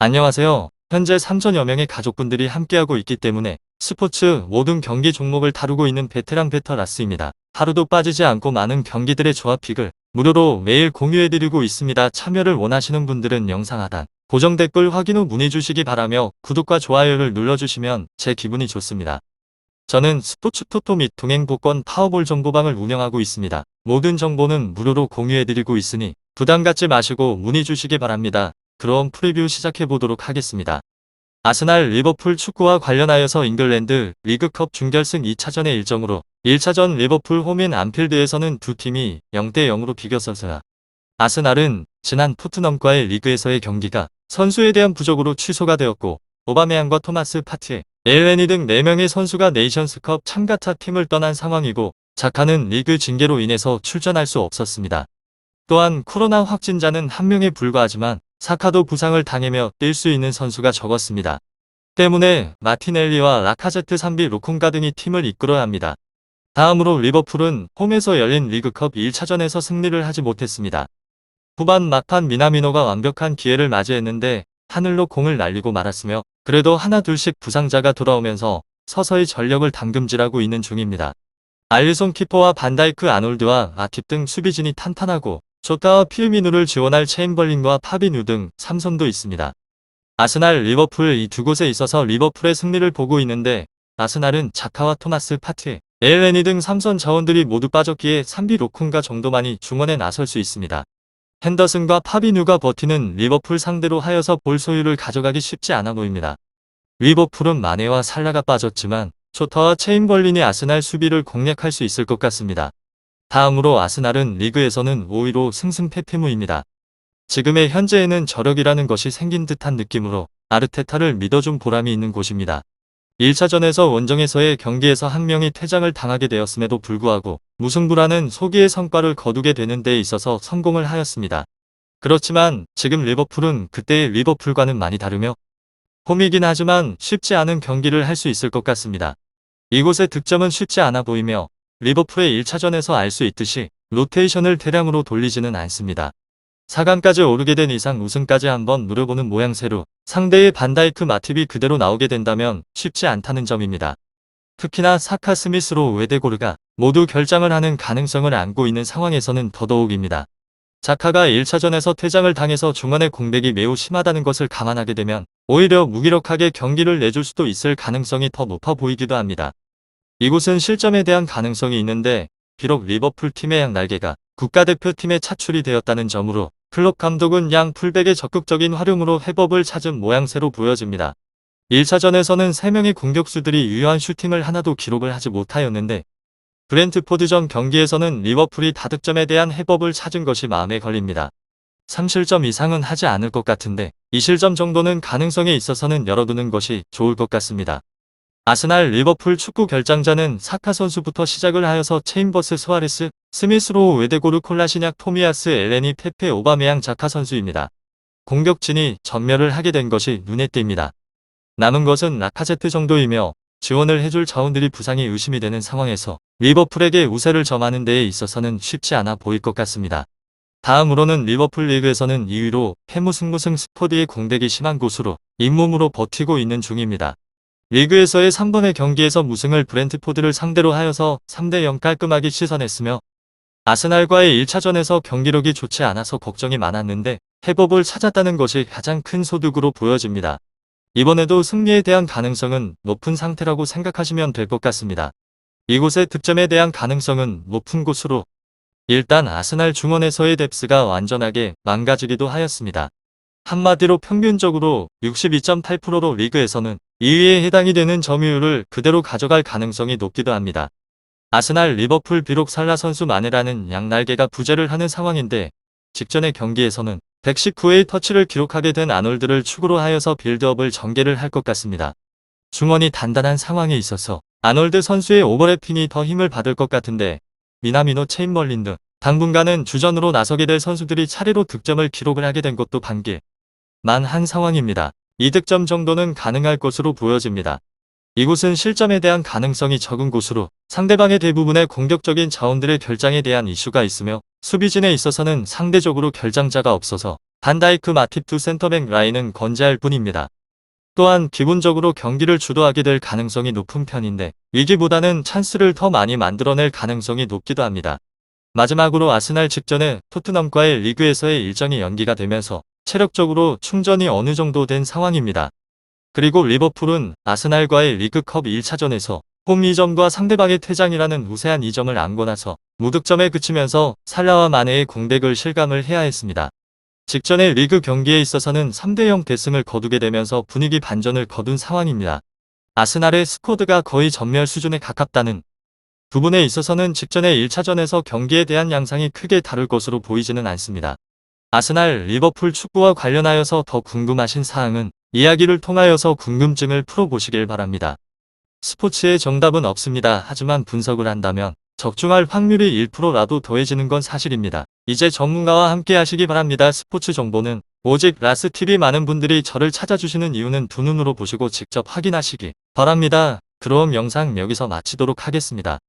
안녕하세요. 현재 3천여 명의 가족분들이 함께하고 있기 때문에 스포츠 모든 경기 종목을 다루고 있는 베테랑 베터라스입니다. 하루도 빠지지 않고 많은 경기들의 조합픽을 무료로 매일 공유해드리고 있습니다. 참여를 원하시는 분들은 영상 하단 고정 댓글 확인 후 문의 주시기 바라며 구독과 좋아요를 눌러주시면 제 기분이 좋습니다. 저는 스포츠 토토 및 동행 복권 파워볼 정보방을 운영하고 있습니다. 모든 정보는 무료로 공유해드리고 있으니 부담 갖지 마시고 문의 주시기 바랍니다. 그럼 프리뷰 시작해보도록 하겠습니다. 아스날 리버풀 축구와 관련하여서 잉글랜드 리그컵 준결승 2차전의 일정으로 1차전 리버풀 홈인 안필드에서는 두 팀이 0대0으로 비겼었어요. 아스날은 지난 토트넘과의 리그에서의 경기가 선수에 대한 부족으로 취소가 되었고 오바메양과 토마스 파티, 엘레니 등 4명의 선수가 네이션스컵 참가차 팀을 떠난 상황이고 자카는 리그 징계로 인해서 출전할 수 없었습니다. 또한 코로나 확진자는 1명에 불과하지만 사카도 부상을 당하며 뛸 수 있는 선수가 적었습니다. 때문에 마티넬리와 라카제트, 산비, 루콩가 등이 팀을 이끌어야 합니다. 다음으로 리버풀은 홈에서 열린 리그컵 1차전에서 승리를 하지 못했습니다. 후반 막판 미나미노가 완벽한 기회를 맞이했는데 하늘로 공을 날리고 말았으며 그래도 하나둘씩 부상자가 돌아오면서 서서히 전력을 담금질하고 있는 중입니다. 알리송 키퍼와 반다이크, 아놀드와 아팁 등 수비진이 탄탄하고 조타와 피르미누를 지원할 체인벌린과 파비뉴 등 3선도 있습니다. 아스날, 리버풀 이 두 곳에 있어서 리버풀의 승리를 보고 있는데 아스날은 자카와 토마스 파티, 엘레니 등 3선 자원들이 모두 빠졌기에 산비, 로쿤가 정도만이 중원에 나설 수 있습니다. 핸더슨과 파비뉴가 버티는 리버풀 상대로 하여서 볼 소유를 가져가기 쉽지 않아 보입니다. 리버풀은 마네와 살라가 빠졌지만 조타와 체인벌린이 아스날 수비를 공략할 수 있을 것 같습니다. 다음으로 아스날은 리그에서는 5위로 승승패패무입니다. 지금의 현재에는 저력이라는 것이 생긴 듯한 느낌으로 아르테타를 믿어준 보람이 있는 곳입니다. 1차전에서 원정에서의 경기에서 한 명이 퇴장을 당하게 되었음에도 불구하고 무승부라는 소기의 성과를 거두게 되는 데 있어서 성공을 하였습니다. 그렇지만 지금 리버풀은 그때의 리버풀과는 많이 다르며 홈이긴 하지만 쉽지 않은 경기를 할 수 있을 것 같습니다. 이곳의 득점은 쉽지 않아 보이며 리버풀의 1차전에서 알 수 있듯이 로테이션을 대량으로 돌리지는 않습니다. 4강까지 오르게 된 이상 우승까지 한번 누려보는 모양새로 상대의 반다이크, 마팁이 그대로 나오게 된다면 쉽지 않다는 점입니다. 특히나 사카, 스미스로, 웨데고르가 모두 결장을 하는 가능성을 안고 있는 상황에서는 더더욱입니다. 자카가 1차전에서 퇴장을 당해서 중원의 공백이 매우 심하다는 것을 감안하게 되면 오히려 무기력하게 경기를 내줄 수도 있을 가능성이 더 높아 보이기도 합니다. 이곳은 실점에 대한 가능성이 있는데 비록 리버풀 팀의 양 날개가 국가대표팀에 차출이 되었다는 점으로 클롭 감독은 양 풀백의 적극적인 활용으로 회복을 찾은 모양새로 보여집니다. 1차전에서는 3명의 공격수들이 유효한 슈팅을 하나도 기록을 하지 못하였는데 브렌트포드전 경기에서는 리버풀이 다득점에 대한 해법을 찾은 것이 마음에 걸립니다. 3실점 이상은 하지 않을 것 같은데 2실점 정도는 가능성에 있어서는 열어두는 것이 좋을 것 같습니다. 아스날, 리버풀 축구 결장자는 사카 선수부터 시작을 하여서 체인버스, 스와레스, 스미스로우, 웨데고르, 콜라시냐, 토미야스, 엘레니, 페페, 오바메양, 자카 선수입니다. 공격진이 전멸을 하게 된 것이 눈에 띕니다. 남은 것은 라카제트 정도이며 지원을 해줄 자원들이 부상이 의심이 되는 상황에서 리버풀에게 우세를 점하는 데에 있어서는 쉽지 않아 보일 것 같습니다. 다음으로는 리버풀 리그에서는 2위로 패무승무승 스쿼드의 공백이 심한 곳으로 잇몸으로 버티고 있는 중입니다. 리그에서의 3번의 경기에서 무승을 브렌트포드를 상대로 하여서 3대0 깔끔하게 씻어냈으며 아스날과의 1차전에서 경기력이 좋지 않아서 걱정이 많았는데 해법을 찾았다는 것이 가장 큰 소득으로 보여집니다. 이번에도 승리에 대한 가능성은 높은 상태라고 생각하시면 될 것 같습니다. 이곳의 득점에 대한 가능성은 높은 곳으로 일단 아스날 중원에서의 뎁스가 완전하게 망가지기도 하였습니다. 한마디로 평균적으로 62.8%로 리그에서는 2위에 해당이 되는 점유율을 그대로 가져갈 가능성이 높기도 합니다. 아스날, 리버풀 비록 살라 선수, 마네라는 양날개가 부재를 하는 상황인데 직전의 경기에서는 119의 터치를 기록하게 된 아놀드를 축으로 하여서 빌드업을 전개를 할 것 같습니다. 중원이 단단한 상황에 있어서 아놀드 선수의 오버래핑이 더 힘을 받을 것 같은데 미나미노, 체인벌린 등 당분간은 주전으로 나서게 될 선수들이 차례로 득점을 기록을 하게 된 것도 반길만 한 상황입니다. 2득점 정도는 가능할 것으로 보여집니다. 이곳은 실점에 대한 가능성이 적은 곳으로 상대방의 대부분의 공격적인 자원들의 결장에 대한 이슈가 있으며 수비진에 있어서는 상대적으로 결장자가 없어서 반다이크 마팁 두 센터백 라인은 건재할 뿐입니다. 또한 기본적으로 경기를 주도하게 될 가능성이 높은 편인데 위기보다는 찬스를 더 많이 만들어낼 가능성이 높기도 합니다. 마지막으로 아스날 직전에 토트넘과의 리그에서의 일정이 연기가 되면서 체력적으로 충전이 어느 정도 된 상황입니다. 그리고 리버풀은 아스날과의 리그컵 1차전에서 홈 이점과 상대방의 퇴장이라는 우세한 이점을 안고 나서 무득점에 그치면서 살라와 마네의 공백을 실감을 해야 했습니다. 직전의 리그 경기에 있어서는 3대0 대승을 거두게 되면서 분위기 반전을 거둔 상황입니다. 아스날의 스쿼드가 거의 전멸 수준에 가깝다는 부분에 있어서는 직전의 1차전에서 경기에 대한 양상이 크게 다를 것으로 보이지는 않습니다. 아스날, 리버풀 축구와 관련하여서 더 궁금하신 사항은 이야기를 통하여서 궁금증을 풀어보시길 바랍니다. 스포츠의 정답은 없습니다. 하지만 분석을 한다면 적중할 확률이 1%라도 더해지는 건 사실입니다. 이제 전문가와 함께 하시기 바랍니다. 스포츠 정보는 오직 라스TV. 많은 분들이 저를 찾아주시는 이유는 두 눈으로 보시고 직접 확인하시기 바랍니다. 그럼 영상 여기서 마치도록 하겠습니다.